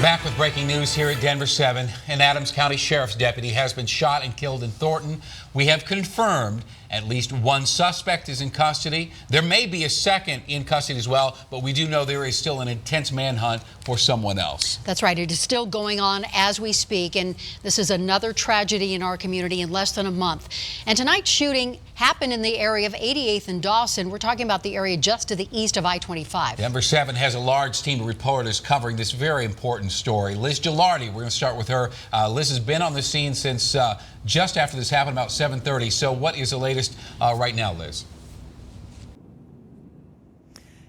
Back with breaking news here at Denver 7. An Adams County Sheriff's deputy has been shot and killed in Thornton. We have confirmed at least one suspect is in custody. There may be a second in custody as well, but we do know there is still an intense manhunt for someone else. That's right. It is still going on as we speak, and this is another tragedy in our community in less than a month. And tonight's shooting happened in the area of 88th and Dawson. We're talking about the area just to the east of I-25. Denver 7 has a large team of reporters covering this very important story. Liz Gilardi, we're going to start with her. Liz has been on the scene since just after this happened, about 7:30. So what is the latest right now, Liz?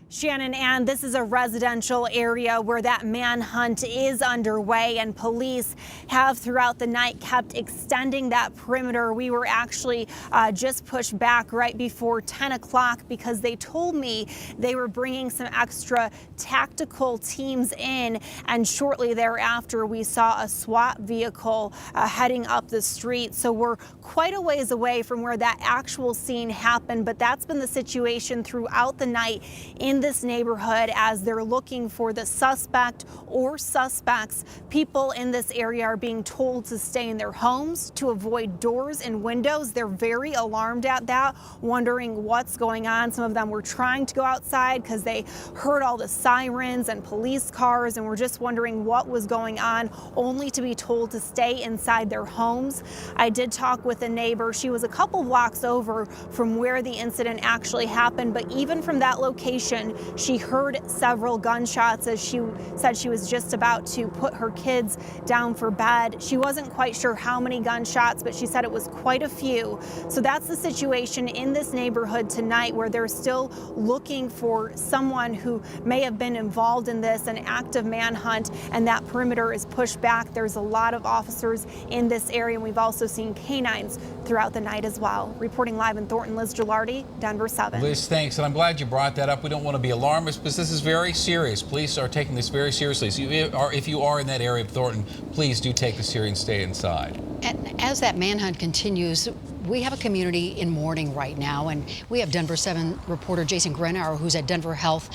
Shannon, and this is a residential area where that manhunt is underway, and police have throughout the night kept extending that perimeter. We were actually just pushed back right before 10 o'clock because they told me they were bringing some extra tactical teams in, and shortly thereafter we saw a SWAT vehicle heading up the street. So we're quite a ways away from where that actual scene happened, but that's been the situation throughout the night in this neighborhood as they're looking for the suspect or suspects. People in this area are being told to stay in their homes, to avoid doors and windows. They're very alarmed at that, wondering what's going on. Some of them were trying to go outside because they heard all the sirens and police cars and were just wondering what was going on, only to be told to stay inside their homes. I did talk with a neighbor. She was a couple blocks over from where the incident actually happened, but even from that location, she heard several gunshots as she said she was just about to put her kids down for bed. She wasn't quite sure how many gunshots, but she said it was quite a few. So that's the situation in this neighborhood tonight, where they're still looking for someone who may have been involved in this, an active manhunt, and that perimeter is pushed back. There's a lot of officers in this area, and we've also seen canines throughout the night as well. Reporting live in Thornton, Liz Gilardi, Denver 7. Liz, thanks, and I'm glad you brought that up. We don't want to be alarmist, because this is very serious. Police are taking this very seriously. So if you are in that area of Thornton, please do take this seriously and stay inside. And as that manhunt continues, we have a community in mourning right now, and we have Denver 7 reporter Jason Grenauer, who's at Denver Health.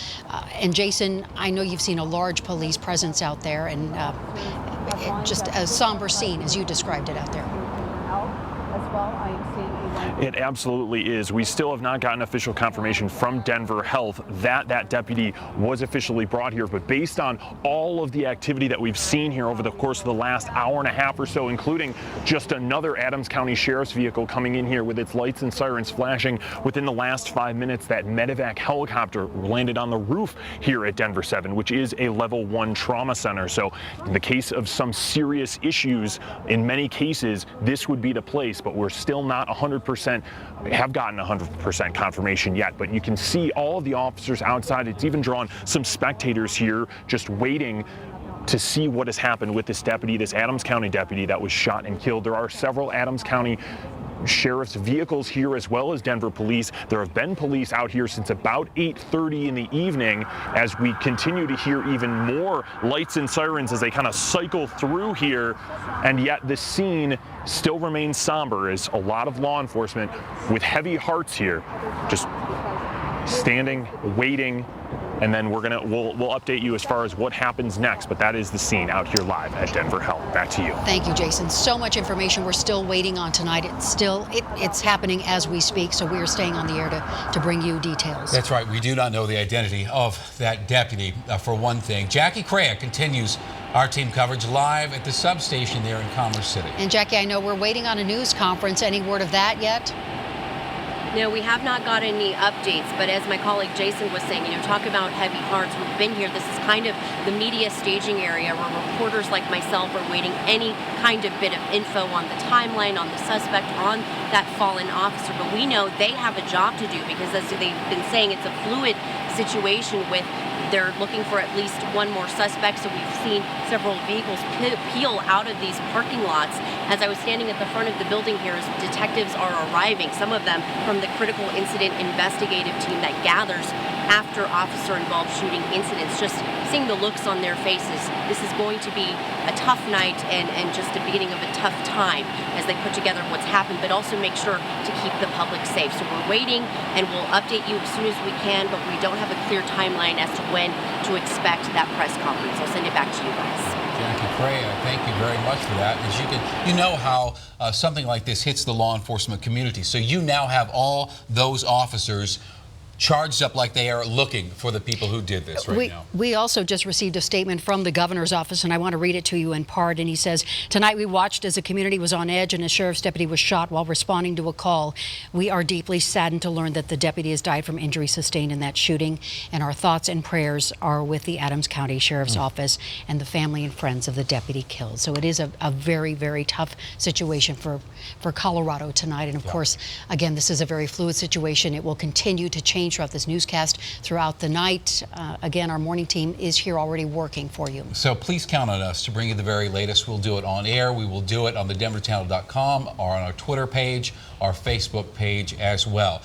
And Jason, I know you've seen a large police presence out there, and just a somber scene as you described it out there. It absolutely is. We still have not gotten official confirmation from Denver Health that that deputy was officially brought here, but based on all of the activity that we've seen here over the course of the last hour and a half or so, including just another Adams County Sheriff's vehicle coming in here with its lights and sirens flashing within the last 5 minutes, that medevac helicopter landed on the roof here at Denver 7, which is a level 1 trauma center. So in the case of some serious issues, in many cases, this would be the place, but we're still not 100%, have gotten 100% confirmation yet. But you can see all of the officers outside. It's even drawn some spectators here just waiting to see what has happened with this deputy, this Adams County deputy that was shot and killed. There are several Adams County Sheriff's vehicles here, as well as Denver police. There have been police out here since about 8:30 in the evening, as we continue to hear even more lights and sirens as they kind of cycle through here, and yet the scene still remains somber as a lot of law enforcement with heavy hearts here just standing, waiting, and then we'll update you as far as what happens next. But that is the scene out here live at Denver Health. Back to you. Thank you, Jason. So much information we're still waiting on tonight. It's happening as we speak, so we are staying on the air to bring you details. That's right. We do not know the identity of that deputy, for one thing. Jackie Crea continues our team coverage live at the substation there in Commerce City. And Jackie, I know we're waiting on a news conference. Any word of that yet? No, we have not got any updates, but as my colleague Jason was saying, talk about heavy hearts. We've been here. This is kind of the media staging area where reporters like myself are waiting any kind of bit of info on the timeline, on the suspect, on that fallen officer. But we know they have a job to do, because as they've been saying, it's a fluid situation with they're looking for at least one more suspect. So we've seen several vehicles peel out of these parking lots. As I was standing at the front of the building here, as detectives are arriving, some of them from the critical incident investigative team that gathers after officer-involved shooting incidents, just seeing the looks on their faces. This is going to be a tough night and just the beginning of a tough time as they put together what's happened, but also make sure to keep the public safe. So we're waiting, and we'll update you as soon as we can, but we don't have a clear timeline as to when to expect that press conference. I'll send it back to you guys. Trey, thank you very much for that. As you know how something like this hits the law enforcement community. So you now have all those officers charged up like they are looking for the people who did this now. We also just received a statement from the governor's office, and I want to read it to you in part. And he says, tonight we watched as the community was on edge and a sheriff's deputy was shot while responding to a call. We are deeply saddened to learn that the deputy has died from injuries sustained in that shooting, and our thoughts and prayers are with the Adams County Sheriff's Office and the family and friends of the deputy killed. So it is a very, very tough situation for Colorado tonight. And of course, again, this is a very fluid situation. It will continue to change throughout this newscast throughout the night. Again, our morning team is here already working for you. So please count on us to bring you the very latest. We'll do it on air. We will do it on the denverchannel.com or on our Twitter page, our Facebook page as well.